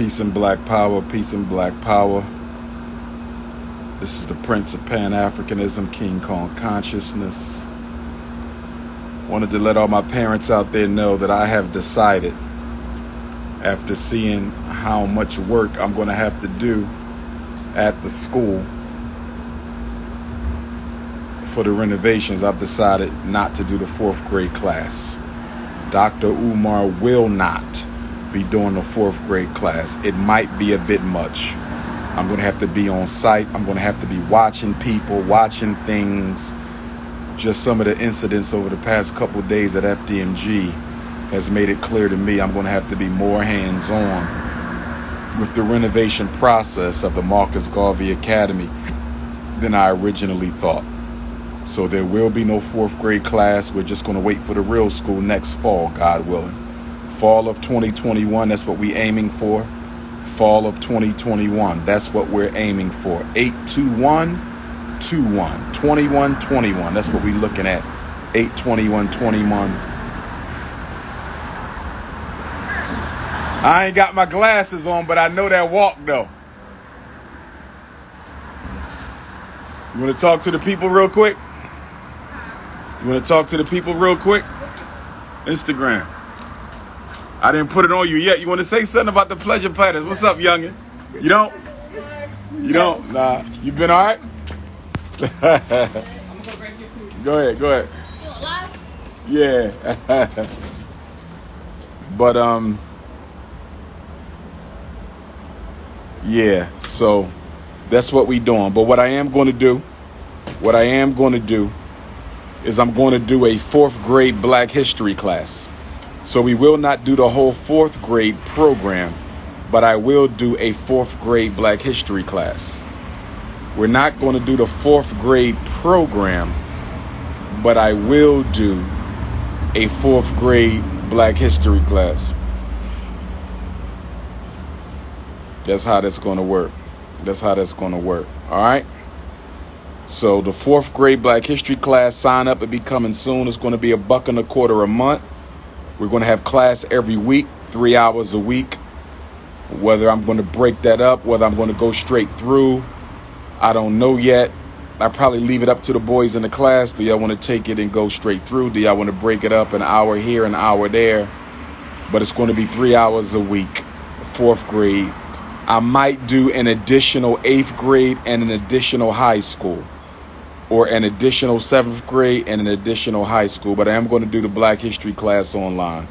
Peace and black power, peace and black power. This is the Prince of Panafrikanism, Kingkongconsciousness. Wanted to let all my parents out there know that I have decided, after seeing how much work I'm going to have to do at the school for the renovations, I've decided not to do the 4th grade class. Dr. Umar will not be doing the 4th grade class. It might be a bit much. I'm going to have to be on site. I'm going to have to be watching people, watching things. Just some of the incidents over the past couple of days at FDMG has made it clear to me I'm going to have to be more hands-on with the renovation process of the Marcus Garvey Academy than I originally thought. So there will be no 4th grade class. We're just going to wait for the real school next fall, God willing. Fall of 2021, that's what we're aiming for. Fall of 2021, that's what we're aiming for. 82121, 2121, that's what we're looking at. 82121. I ain't got my glasses on, but I know that walk though. You want to talk to the people real quick? You want to talk to the people real quick? Instagram. I didn't put it on you yet. You want to say something about the pleasure platters? What's up, youngin? You don't? You don't? Nah. You been all right? Go ahead. Go ahead. Yeah. But, yeah. So that's what we doing. But what I am going to do is I'm going to do a 4th grade Black History class. So we will not do the whole 4th grade program, but I will do a 4th grade Black History class. We're not going to do the 4th grade program, but I will do a 4th grade Black History class. That's how that's going to work. That's how that's going to work. All right. So the 4th grade Black History class, sign up. It'll be coming soon. It's going to be $1.25 a month. We're going to have class every week, 3 hours a week. Whether I'm going to break that up, whether I'm going to go straight through, I don't know yet. I probably leave it up to the boys in the class. Do y'all want to take it and go straight through? Do y'all want to break it up an hour here, an hour there? But it's going to be 3 hours a week, 4th grade. I might do an additional 8th grade and an additional high school, or an additional 7th grade and an additional high school. But I am going to do the Black History class online.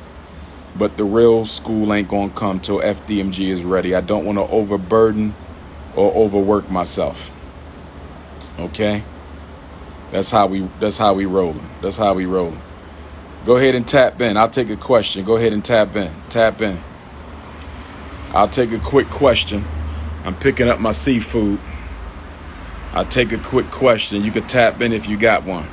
But the real school ain't going to come till FDMG is ready. I don't want to overburden or overwork myself. Okay? That's how we rolling. That's how we rolling. Go ahead and tap in. I'll take a question. Go ahead and tap in. Tap in. I'll take a quick question. I'm picking up my seafood. I'll take a quick question. You can tap in if you got one.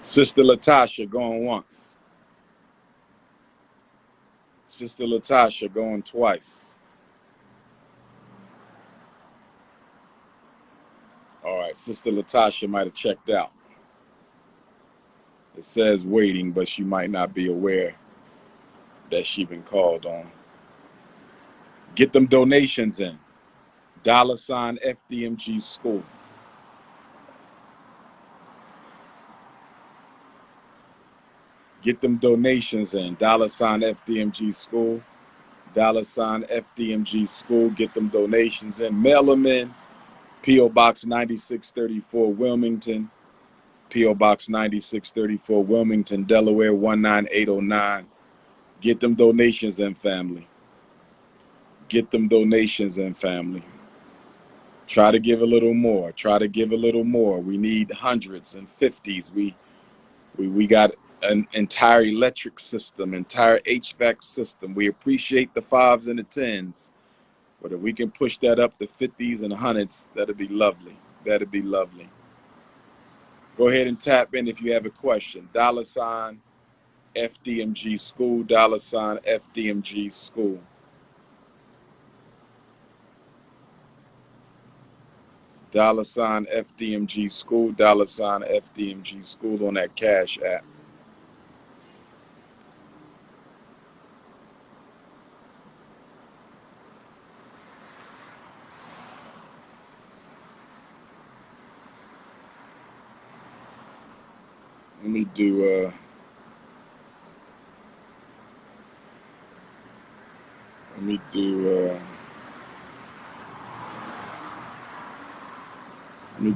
Sister Latasha going once. Sister Latasha going twice. All right, Sister Latasha might have checked out. It says waiting, but she might not be aware that she been called on. Get them donations in. $ FDMG school. Get them donations in. $ FDMG school. $ FDMG school. Get them donations in. Mail them in. P.O. Box 9634 Wilmington. P.O. Box 9634 Wilmington, Delaware 19809. Get them donations in, family. Get them donations in, family. Try to give a little more. Try to give a little more. We need hundreds and 50s. We got an entire electric system, entire HVAC system. We appreciate the 5s and the 10s. But if we can push that up to 50s and 100s, that'd be lovely. That'd be lovely. Go ahead and tap in if you have a question. $ FDMG school, $ FDMG school. $ FDMG school, $ FDMG school on that Cash app. Let me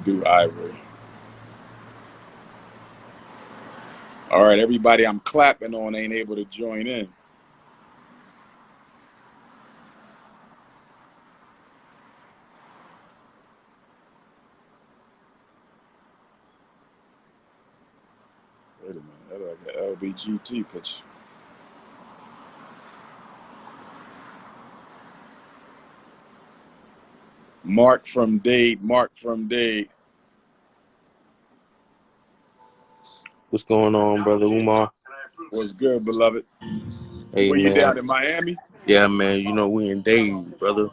do Ivory. All right, everybody I'm clapping on ain't able to join in. Wait a minute, that's like an LBGT picture. Mark from Dade. What's going on, brother Umar? What's good, beloved? Hey, Were you man. down in Miami? Yeah, man. You know, we in Dade, brother.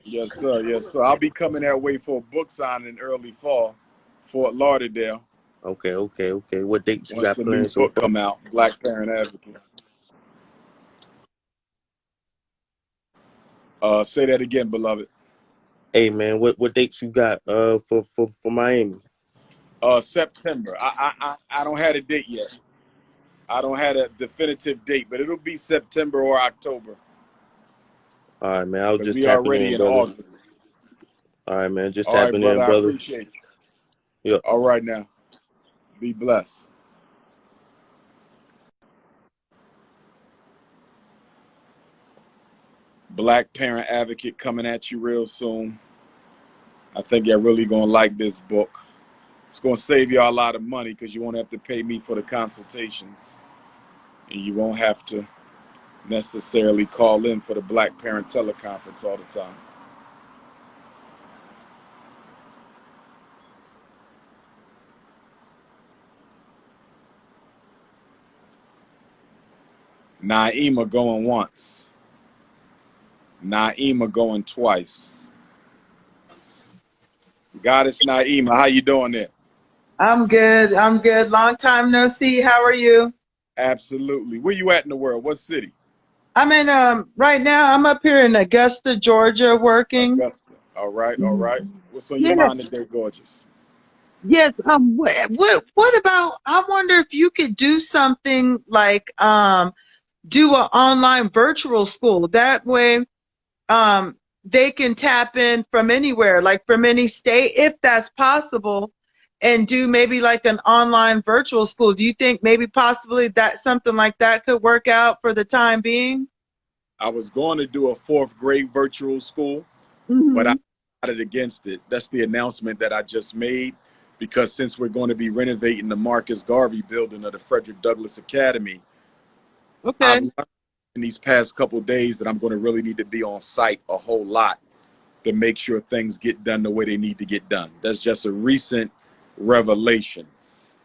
Yes, sir. Yes, sir. I'll be coming that way for a book signing in early fall, Fort Lauderdale. Okay. What dates you Once got the new planned so book far? come out, Black Parent Advocate. Say that again, beloved. Hey, man. What dates you got for Miami? September. I don't have a date yet. I don't have a definitive date, but it'll be September or October. All right, man. I was Because just we tapping already in, in brother. August. All right, man. Just All right, tapping brother. in, I brother. appreciate you. Yeah. All right now. Be blessed. Black Parent Advocate coming at you real soon. I think you're really going to like this book. It's going to save you a lot of money because you won't have to pay me for the consultations. And you won't have to necessarily call in for the Black Parent teleconference all the time. Naima going once. Naima going twice. Goddess Naima, how you doing there? I'm good. Long time no see. How are you? Absolutely. Where you at in the world? What city? I'm in right now I'm up here in Augusta, Georgia working. Augusta. All right, all right. What's on your Yeah. mind today, gorgeous? Yes. What about I wonder if you could do something like do an online virtual school. That way they can tap in from anywhere, like from any state, if that's possible, and do maybe like an online virtual school. Do you think maybe possibly that something like that could work out for the time being? I was going to do a 4th grade virtual school, but I Mm-hmm. decided against it. That's the announcement that I just made, because since we're going to be renovating the Marcus Garvey building of the Frederick Douglass Academy, I've Okay. learned in these past couple of days that I'm going to really need to be on site a whole lot to make sure things get done the way they need to get done. That's just a recent revelation.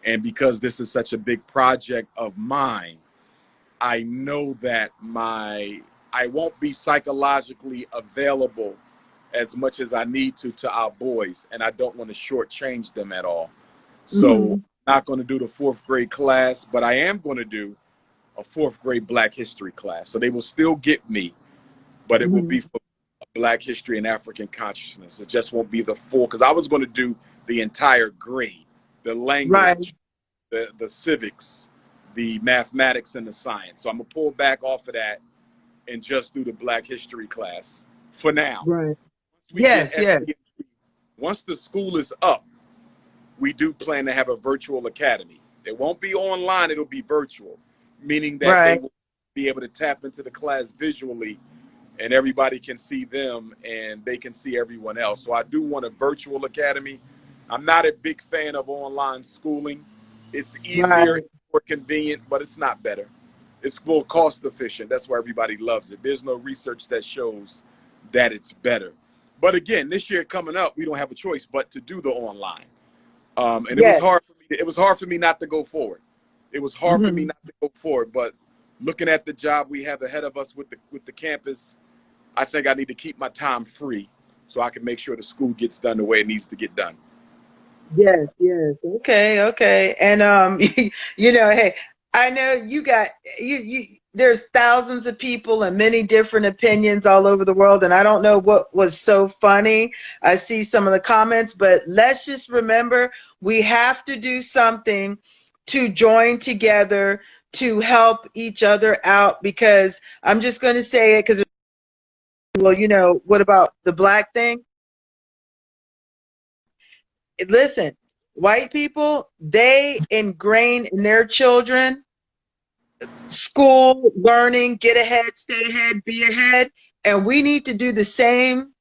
And because this is such a big project of mine, I know that I won't be psychologically available as much as I need to our boys, and I don't want to shortchange them at all. So Mm-hmm. I'm not going to do the 4th grade class, but I am going to do a 4th grade Black History class. So they will still get me, but it will Mm-hmm. be for Black History and African Consciousness. It just won't be the full, because I was going to do the entire grade, the Right. language, the civics, the mathematics, and the science. So I'm going to pull back off of that and just do the Black History class for now. Right. Once we get Yes. Yes. once the school is up, we do plan to have a virtual academy. It won't be online, it'll be virtual, meaning that they Right. will be able to tap into the class visually and everybody can see them and they can see everyone else. So I do want a virtual academy. I'm not a big fan of online schooling. It's easier, Right. more convenient, but it's not better. It's more cost efficient. That's why everybody loves it. There's no research that shows that it's better. But again, this year coming up, we don't have a choice but to do the online. And it was Yes. hard for me. It was hard for me not to go forward. It was hard for me Mm-hmm. not to go forward. But looking at the job we have ahead of us with the campus, I think I need to keep my time free so I can make sure the school gets done the way it needs to get done. Yes, yes. Okay, okay. And you know, hey, I know you there's thousands of people and many different opinions all over the world, and I don't know what was so funny. I see some of the comments, but let's just remember we have to do something to join together to help each other out, because I'm just going to say it because, well, you know, what about the black thing? Listen, white people, they ingrain in their children school, learning, get ahead, stay ahead, be ahead. And we need to do the same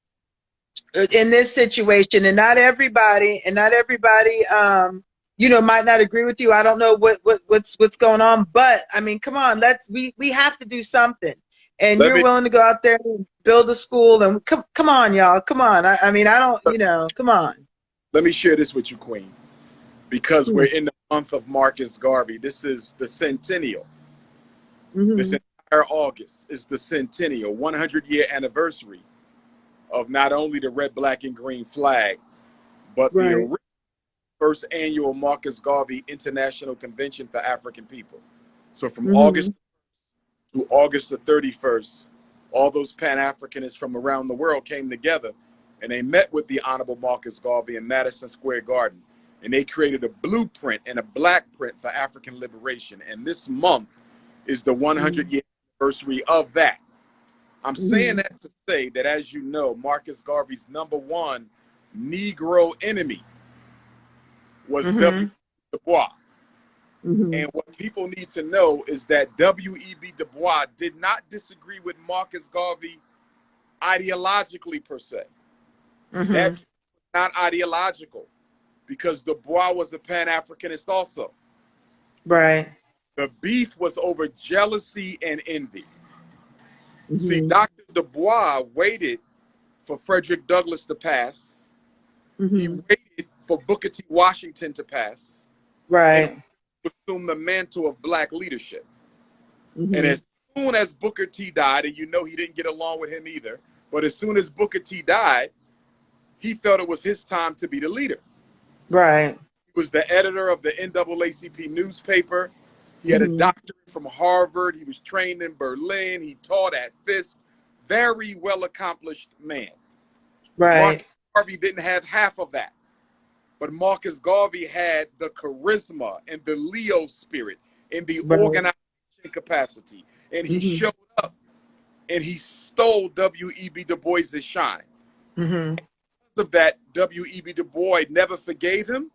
in this situation. And not everybody, you know, might not agree with you. I don't know what's going on, but I mean, come on, we have to do something. And Let you're me willing to go out there and build a school, and come on, y'all, come on. I mean, I don't, you know, come on. let me share this with you, Queen, because we're in the month of Marcus Garvey. This is the centennial. This entire August is the centennial, 100-year anniversary of not only the red, black, and green flag, but the Right. original first annual Marcus Garvey International Convention for African People. So from August to August the 31st, all those Pan-Africanists from around the world came together, and they met with the Honorable Marcus Garvey in Madison Square Garden, and they created a blueprint and a black print for African liberation. And this month is the 100-year anniversary of that. I'm saying that to say that, as you know, Marcus Garvey's #1 Negro enemy was W. Du Bois. And what people need to know is that W.E.B. Du Bois did not disagree with Marcus Garvey ideologically per se. That was not ideological, because Du Bois was a Pan-Africanist also. Right. The beef was over jealousy and envy. See, Dr. Du Bois waited for Frederick Douglass to pass. He waited for Booker T. Washington to pass. Right. And assume the mantle of black leadership. And as soon as Booker T died, and you know he didn't get along with him either, but as soon as Booker T died, he felt it was his time to be the leader. Right. He was the editor of the NAACP newspaper. He had a doctorate from Harvard. He was trained in Berlin. He taught at Fisk. Very well accomplished man. Right. Marcus Garvey didn't have half of that. But Marcus Garvey had the charisma and the Leo spirit and the organization capacity. And he showed up and he stole W.E.B. Du Bois's shine. Because of that, W.E.B. Du Bois never forgave him,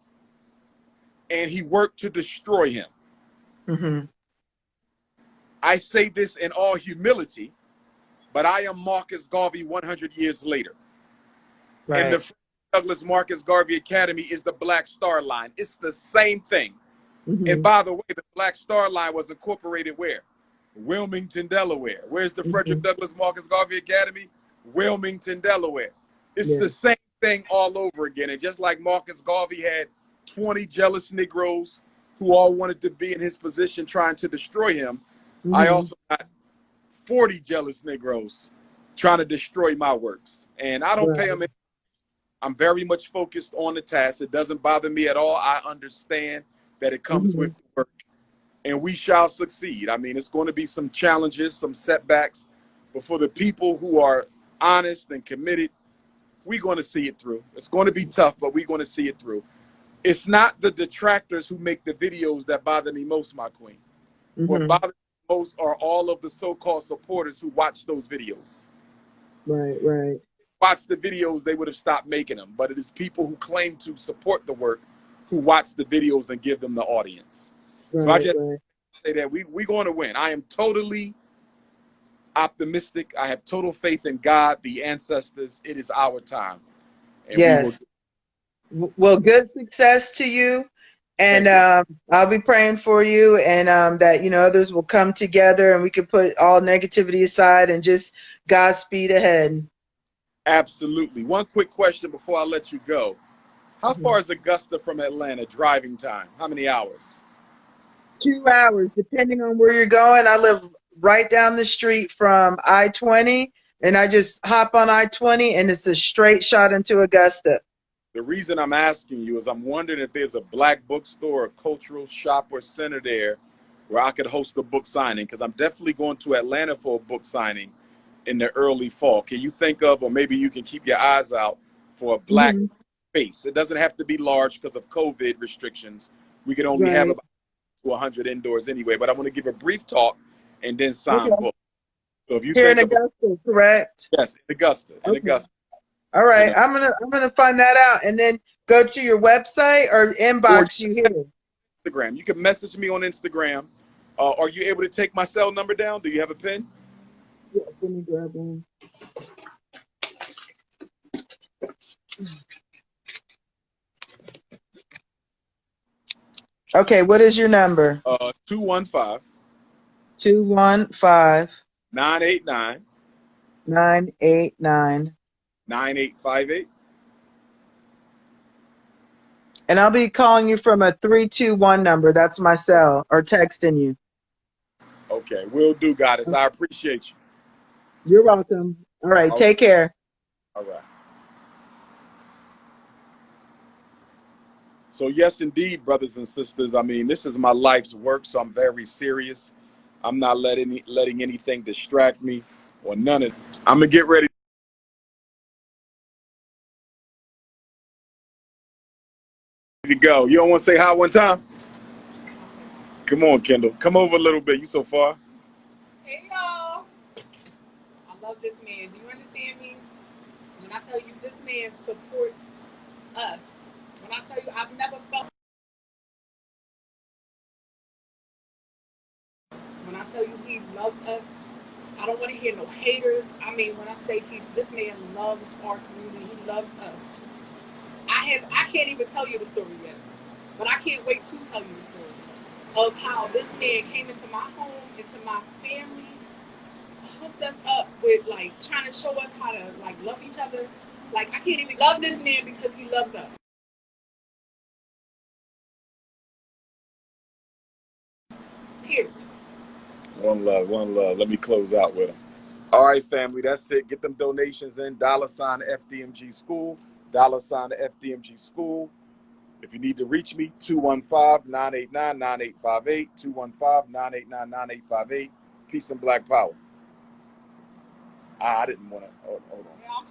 and he worked to destroy him. I say this in all humility, but I am Marcus Garvey 100 years later. Right. And the Douglas Marcus Garvey Academy is the Black Star Line. It's the same thing. And by the way, the Black Star Line was incorporated where? Wilmington, Delaware. Where's the Frederick Douglass Marcus Garvey Academy? Wilmington, Delaware. It's the same thing all over again. And just like Marcus Garvey had 20 jealous Negroes who all wanted to be in his position trying to destroy him, I also got 40 jealous Negroes trying to destroy my works. And I don't pay them. I'm very much focused on the task. It doesn't bother me at all. I understand that it comes with the work, and we shall succeed. I mean, it's going to be some challenges, some setbacks, but for the people who are honest and committed, we're going to see it through. It's going to be tough, but we're going to see it through. It's not the detractors who make the videos that bother me most, my queen. What bothers me most are all of the so-called supporters who watch those videos. Right, right. Watch the videos, they would have stopped making them. But it is people who claim to support the work who watch the videos and give them the audience. Right, so I just say that we're going to win. I am totally optimistic. I have total faith in God, the ancestors. It is our time. And yes. Well, good success to you. And I'll be praying for you, and that, you know, others will come together and we can put all negativity aside and just Godspeed ahead. Absolutely. One quick question before I let you go. How far is Augusta from Atlanta driving time? How many hours? 2 hours, depending on where you're going. I live right down the street from I-20, and I just hop on I-20 and it's a straight shot into Augusta. The reason I'm asking you is I'm wondering if there's a black bookstore, a cultural shop or center there where I could host a book signing, because I'm definitely going to Atlanta for a book signing in the early fall. Can you think of, or maybe you can keep your eyes out for a black space? It doesn't have to be large because of COVID restrictions. We can only have about 100 indoors anyway, but I want to give a brief talk and then sign books. So if you Here in think of Augusta, correct? yes, in Augusta, Augusta. All right, You know, I'm gonna find that out and then go to your website or or inbox you here. Instagram. You can message me on Instagram. Are you able to take my cell number down? Do you have a pen? Yeah, let me grab one. Okay, what is your number? 215 215 989 989. 9858. And I'll be calling you from a 321 number. That's my cell, or texting you. Okay, will do, Goddess. I appreciate you. You're welcome. All right, All take care. All right. So yes, indeed, brothers and sisters. I mean, this is my life's work, so I'm very serious. I'm not letting anything distract me or none of it. I'm gonna get ready to go. You don't want to say hi one time? Come on, Kendall. Come over a little bit. You so far. Hey y'all. I love this man. Do you understand me? When I tell you this man supports us, when I tell you I've never felt, when I tell you he loves us, I don't want to hear no haters. I mean, when I say this man loves our community, he loves us. I can't even tell you the story yet, but I can't wait to tell you the story of how this man came into my home, into my family, hooked us up with like trying to show us how to like love each other. Like I can't even love this man because he loves us. Period. One love, one love. Let me close out with them. All right, family, that's it. Get them donations in. $ FDMG School. $FDMG School. If you need to reach me, 215-989-9858. 215-989-9858. Peace and black power. I didn't want to. Hold on.